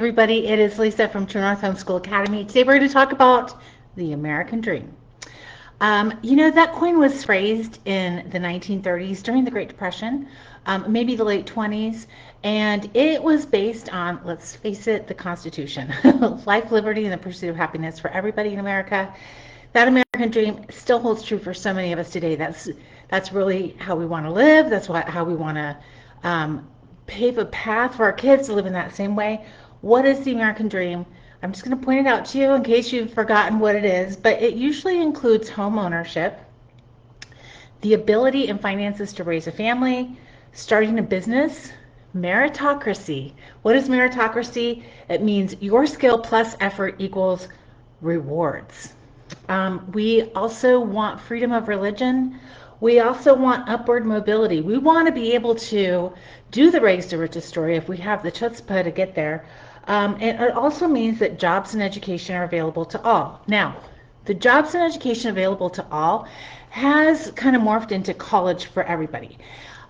Everybody, it is Lisa from True North Homeschool Academy. Today we're going to talk about the American Dream. That coin was phrased in the 1930s during the Great Depression, maybe the late 20s, and it was based on, let's face it, the Constitution. Life, liberty, and the pursuit of happiness for everybody in America. That American dream still holds true for so many of us today. That's really how we want to live. How we want to pave a path for our kids to live in that same way. What is the American dream? I'm just going to point it out to you in case you've forgotten what it is, but it usually includes home ownership, the ability and finances to raise a family, starting a business, meritocracy. What is meritocracy? It means your skill plus effort equals rewards. We also want freedom of religion. We also want upward mobility. We want to be able to do the rags to riches story if we have the chutzpah to get there. And it also means that jobs and education are available to all. Now, the jobs and education available to all has kind of morphed into college for everybody.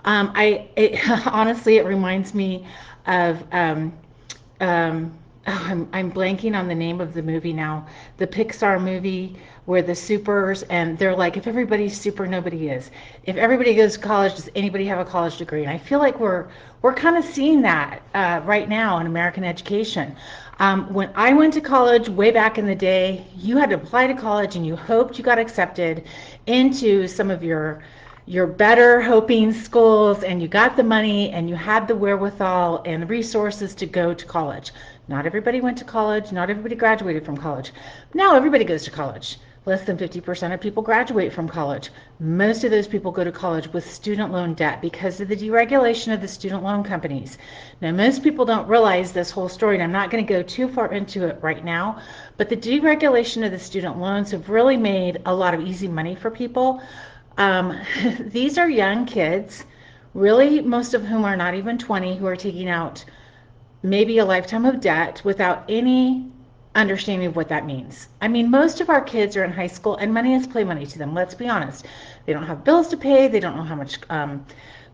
Honestly, it reminds me of I'm blanking on the name of the movie now. The Pixar movie where the supers, and they're like, if everybody's super, nobody is. If everybody goes to college, does anybody have a college degree? And I feel like we're kind of seeing that right now in American education. When I went to college way back in the day, you had to apply to college and you hoped you got accepted into some of your better hoping schools, and you got the money and you had the wherewithal and the resources to go to college. Not everybody went to college. Not everybody graduated from college. Now everybody goes to college. Less than 50% of people graduate from college. Most of those people go to college with student loan debt because of the deregulation of the student loan companies. Now, most people don't realize this whole story, and I'm not going to go too far into it right now, but the deregulation of the student loans have really made a lot of easy money for people. These are young kids, really most of whom are not even 20, who are taking out maybe a lifetime of debt without any understanding of what that means. I mean, most of our kids are in high school and money is play money to them, let's be honest. They don't have bills to pay, they don't know how much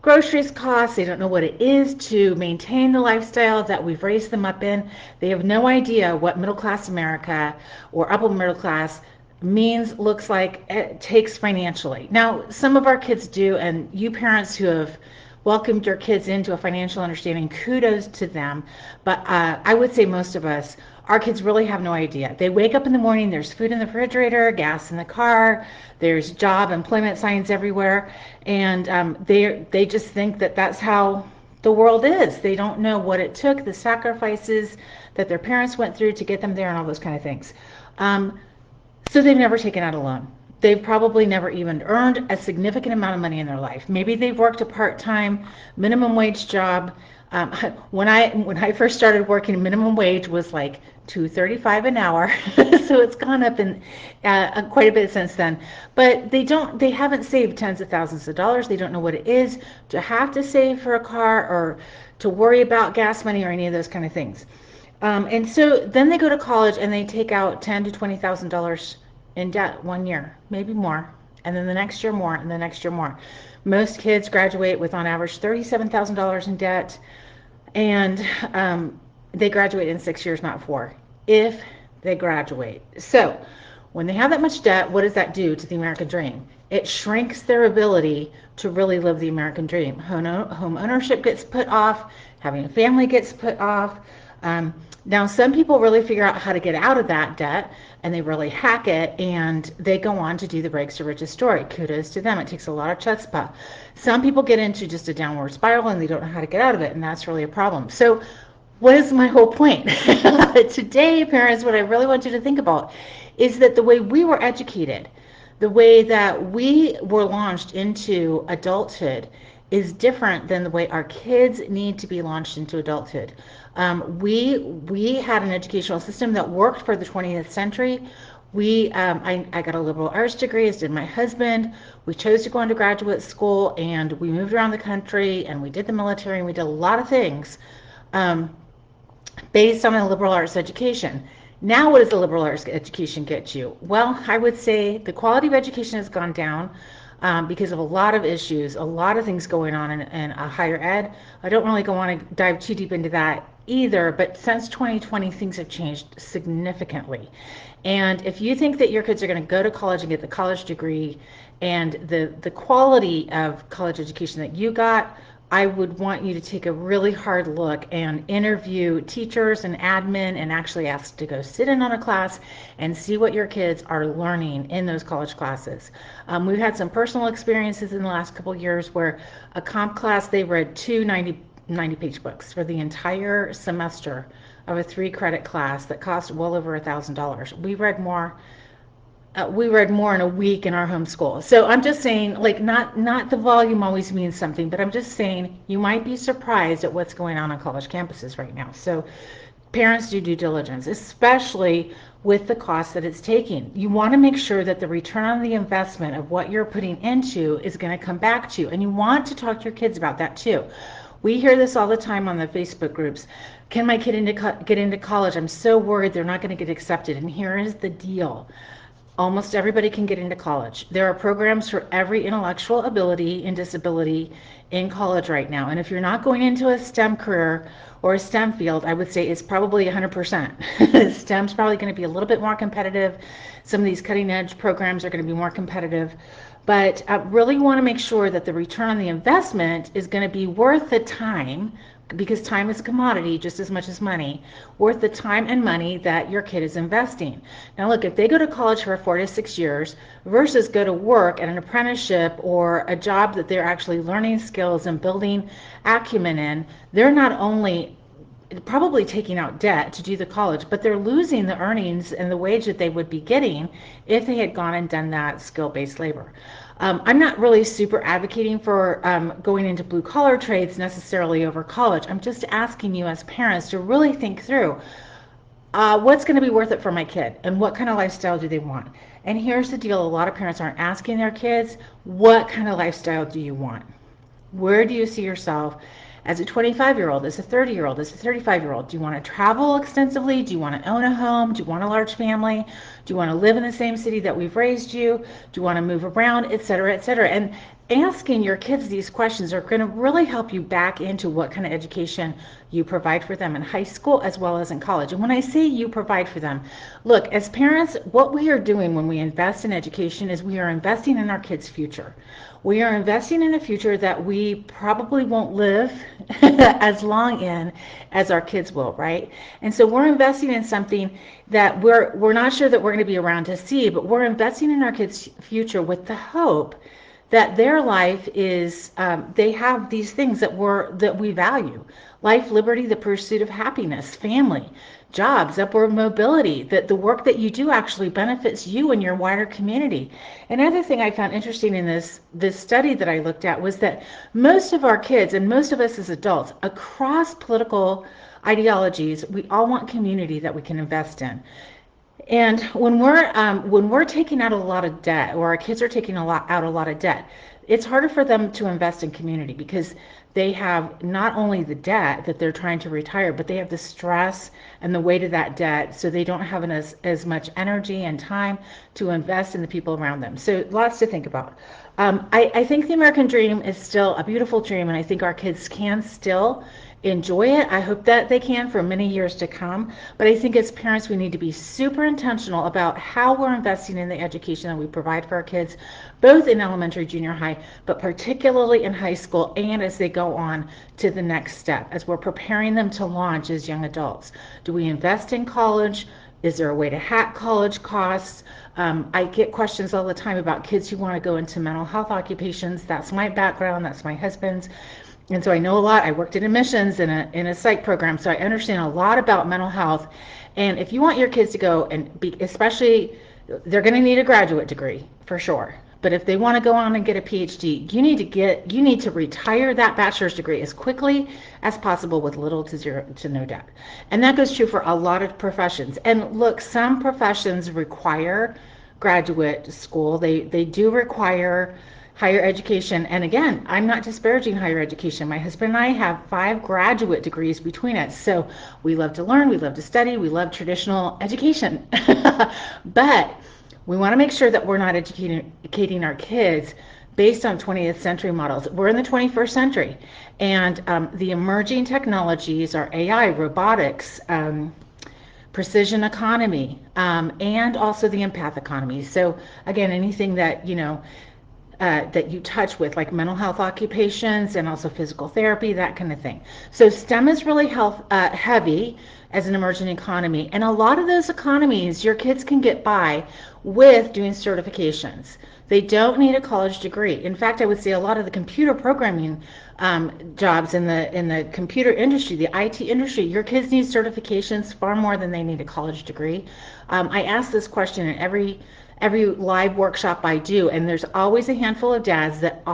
groceries cost, they don't know what it is to maintain the lifestyle that we've raised them up in. They have no idea what middle class America or upper middle class means, looks like, it takes financially. Now, some of our kids do, and you parents who have welcomed your kids into a financial understanding, kudos to them. But I would say most of us, our kids really have no idea. They wake up in the morning, there's food in the refrigerator, gas in the car, there's job employment signs everywhere, and they just think that that's how the world is. They don't know what it took, the sacrifices that their parents went through to get them there and all those kind of things. So they've never taken out a loan. They've probably never even earned a significant amount of money in their life. Maybe they've worked a part-time minimum wage job. When I first started working, minimum wage was like $2.35 an hour, so it's gone up in quite a bit since then. But they haven't saved tens of thousands of dollars. They don't know what it is to have to save for a car or to worry about gas money or any of those kind of things. And so then they go to college and they take out $10,000 to $20,000 in debt one year, maybe more, and then the next year more, and the next year more. Most kids graduate with on average $37,000 in debt, and they graduate in 6 years, not 4, if they graduate. So when they have that much debt, what does that do to the American dream? It shrinks their ability to really live the American dream. Home ownership gets put off, having a family gets put off. Now, some people really figure out how to get out of that debt, and they really hack it, and they go on to do the rags to riches story. Kudos to them. It takes a lot of chutzpah. Some people get into just a downward spiral, and they don't know how to get out of it, and that's really a problem. So what is my whole point? Today, parents, what I really want you to think about is that the way we were educated, the way that we were launched into adulthood is different than the way our kids need to be launched into adulthood. We had an educational system that worked for the 20th century. I got a liberal arts degree, as did my husband. We chose to go into graduate school, and we moved around the country, and we did the military, and we did a lot of things based on a liberal arts education. Now, what does the liberal arts education get you? Well, I would say the quality of education has gone down. Because of a lot of issues, a lot of things going on in higher ed. I don't really want to dive too deep into that either, but since 2020, things have changed significantly. And if you think that your kids are going to go to college and get the college degree and the quality of college education that you got, I would want you to take a really hard look and interview teachers and admin and actually ask to go sit in on a class and see what your kids are learning in those college classes. We've had some personal experiences in the last couple of years where a comp class, they read two 90-page books for the entire semester of a 3-credit class that cost well over $1,000. We read more in a week in our homeschool. So I'm just saying, like, not the volume always means something, but I'm just saying you might be surprised at what's going on college campuses right now. So parents do due diligence, especially with the cost that it's taking. You want to make sure that the return on the investment of what you're putting into is going to come back to you, and you want to talk to your kids about that too. We hear this all the time on the Facebook groups. Can my kid get into college? I'm so worried they're not going to get accepted. And here is the deal. Almost everybody can get into college. There are programs for every intellectual ability and disability in college right now. And if you're not going into a STEM career or a STEM field, I would say it's probably 100%. STEM's probably going to be a little bit more competitive. Some of these cutting edge programs are going to be more competitive. But I really want to make sure that the return on the investment is going to be worth the time, because time is a commodity just as much as money, worth the time and money that your kid is investing. Now look, if they go to college for 4 to 6 years versus go to work at an apprenticeship or a job that they're actually learning skills and building acumen in, they're not only probably taking out debt to do the college, but they're losing the earnings and the wage that they would be getting if they had gone and done that skill-based labor. I'm not really super advocating for going into blue collar trades necessarily over college. I'm just asking you as parents to really think through what's going to be worth it for my kid and what kind of lifestyle do they want. And here's the deal, a lot of parents aren't asking their kids, what kind of lifestyle do you want? Where do you see yourself as a 25-year-old, as a 30-year-old, as a 35-year-old? Do you want to travel extensively? Do you want to own a home? Do you want a large family? Do you want to live in the same city that we've raised you? Do you want to move around, et cetera, et cetera? And asking your kids these questions are going to really help you back into what kind of education you provide for them in high school as well as in college. And when I say you provide for them, look, as parents, what we are doing when we invest in education is we are investing in our kids' future. We are investing in a future that we probably won't live as long in as our kids will, right? And so we're investing in something that we're not sure that we're going to be around to see, but we're investing in our kids' future with the hope that their life is, they have these things that we value: life, liberty, the pursuit of happiness, family, jobs, upward mobility, that the work that you do actually benefits you and your wider community. Another thing I found interesting in this study that I looked at was that most of our kids and most of us as adults across political ideologies, we all want community that we can invest in. And when we're taking out a lot of debt, or our kids are taking out a lot of debt, it's harder for them to invest in community because they have not only the debt that they're trying to retire, but they have the stress and the weight of that debt, so they don't have as much energy and time to invest in the people around them. So lots to think about. I think the American dream is still a beautiful dream, and I think our kids can still enjoy it. I hope that they can for many years to come. But I think as parents, we need to be super intentional about how we're investing in the education that we provide for our kids, both in elementary, junior high, but particularly in high school and as they go on to the next step, as we're preparing them to launch as young adults. Do we invest in college? Is there a way to hack college costs? I get questions all the time about kids who want to go into mental health occupations. That's my background. That's my husband's. And so I know a lot. I worked in admissions in a psych program, so I understand a lot about mental health. And if you want your kids to go and be, especially, they're going to need a graduate degree for sure. But if they want to go on and get a PhD, you need to retire that bachelor's degree as quickly as possible with little to zero to no debt. And that goes true for a lot of professions. And look, some professions require graduate school. They do require higher education. And again, I'm not disparaging higher education. My husband and I have 5 graduate degrees between us. So we love to learn, we love to study, we love traditional education. But we want to make sure that we're not educating our kids based on 20th century models. We're in the 21st century, and the emerging technologies are AI, robotics, precision economy, and also the empath economy. So again, anything that that you touch with, like mental health occupations and also physical therapy, that kind of thing. So STEM is really heavy as an emerging economy, and a lot of those economies your kids can get by with doing certifications. They don't need a college degree. In fact, I would say a lot of the computer programming jobs in the computer industry, the IT industry, your kids need certifications far more than they need a college degree. I ask this question in every live workshop I do, and there's always a handful of dads that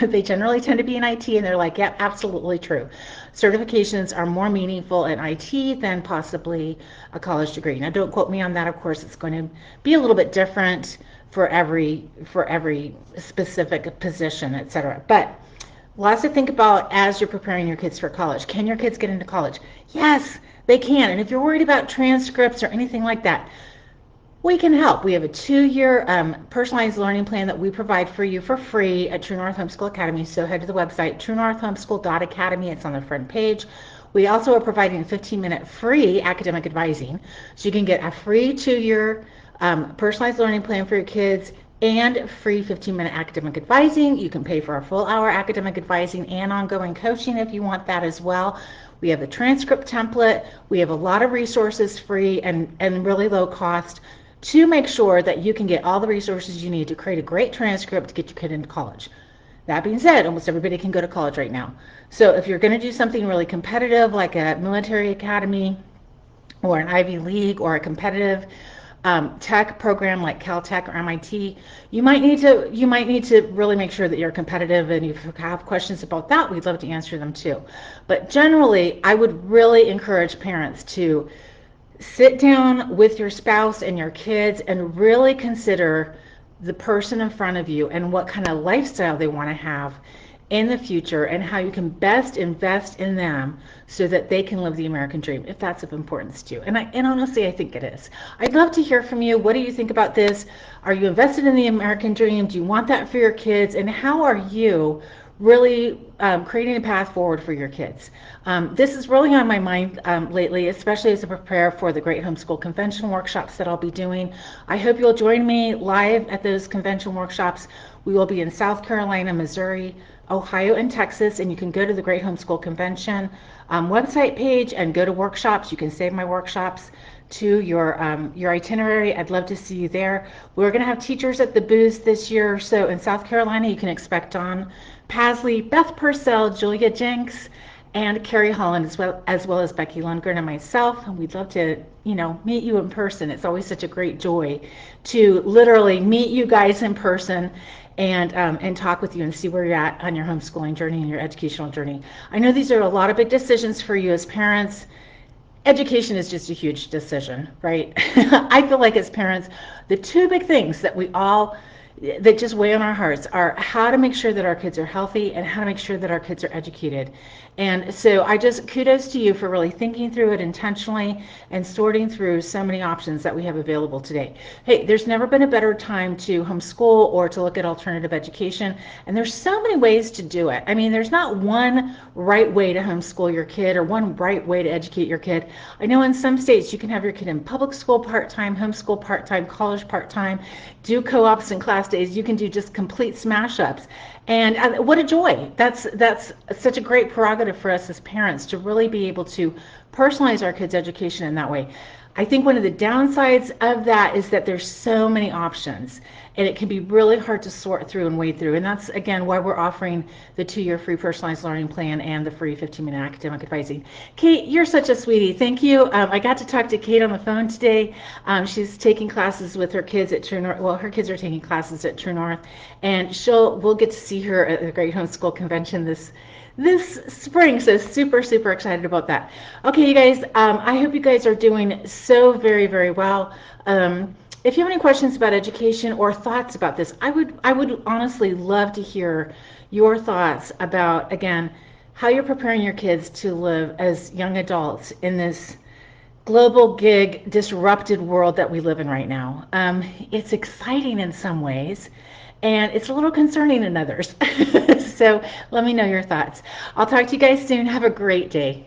they generally tend to be in IT, and they're like, yeah, absolutely true. Certifications are more meaningful in IT than possibly a college degree. Now, don't quote me on that. Of course, it's going to be a little bit different for every specific position, etc. But lots to think about as you're preparing your kids for college. Can your kids get into college? Yes, they can. And if you're worried about transcripts or anything like that, we can help. We have a 2-year personalized learning plan that we provide for you for free at True North Homeschool Academy. So head to the website, truenorthhomeschool.academy. It's on the front page. We also are providing 15-minute free academic advising. So you can get a free 2-year personalized learning plan for your kids and free 15-minute academic advising. You can pay for a full hour academic advising and ongoing coaching if you want that as well. We have the transcript template. We have a lot of resources free and really low cost to make sure that you can get all the resources you need to create a great transcript to get your kid into college. That being said, almost everybody can go to college right now. So if you're going to do something really competitive like a military academy or an Ivy League or a competitive tech program like Caltech or MIT, you might need to really make sure that you're competitive, and if you have questions about that, we'd love to answer them too. But generally, I would really encourage parents to sit down with your spouse and your kids and really consider the person in front of you and what kind of lifestyle they want to have in the future and how you can best invest in them so that they can live the American dream, if that's of importance to you. And honestly, I think it is. I'd love to hear from you. What do you think about this? Are you invested in the American dream? Do you want that for your kids? And how are you really creating a path forward for your kids? This is really on my mind lately, especially as I prepare for the Great Homeschool Convention workshops that I'll be doing. I hope you'll join me live at those convention workshops. We will be in South Carolina, Missouri, Ohio, and Texas, and you can go to the Great Homeschool Convention website page and go to workshops. You can save my workshops to your itinerary. I'd love to see you there. We're going to have teachers at the booths this year. So in South Carolina, you can expect Dawn Pasley, Beth Purcell, Julia Jenks, and Carrie Holland, as well as Becky Lundgren and myself. And we'd love to, meet you in person. It's always such a great joy to literally meet you guys in person and talk with you and see where you're at on your homeschooling journey and your educational journey. I know these are a lot of big decisions for you as parents. Education is just a huge decision, right? I feel like as parents, the two big things that just weigh on our hearts are how to make sure that our kids are healthy and how to make sure that our kids are educated. And so I just kudos to you for really thinking through it intentionally and sorting through so many options that we have available today. Hey, there's never been a better time to homeschool or to look at alternative education, and there's so many ways to do it. I mean, there's not one right way to homeschool your kid or one right way to educate your kid. I know in some states you can have your kid in public school part-time, homeschool part-time, college part-time, do co-ops and class days. You can do just complete smash-ups. And what a joy. That's such a great prerogative for us as parents to really be able to personalize our kids' education in that way. I think one of the downsides of that is that there's so many options, and it can be really hard to sort through and wade through. And that's, again, why we're offering the 2-year free personalized learning plan and the free 15-minute academic advising. Kate, you're such a sweetie. Thank you. I got to talk to Kate on the phone today. She's taking classes with her kids at True North. Well, her kids are taking classes at True North, and we'll get to see her at the Great Homeschool Convention this spring, so super excited about that. Okay, you guys, I hope you guys are doing so very, very well. If you have any questions about education or thoughts about this, I would honestly love to hear your thoughts about, again, how you're preparing your kids to live as young adults in this global disrupted world that we live in right now. It's exciting in some ways, and it's a little concerning in others. So let me know your thoughts. I'll talk to you guys soon. Have a great day.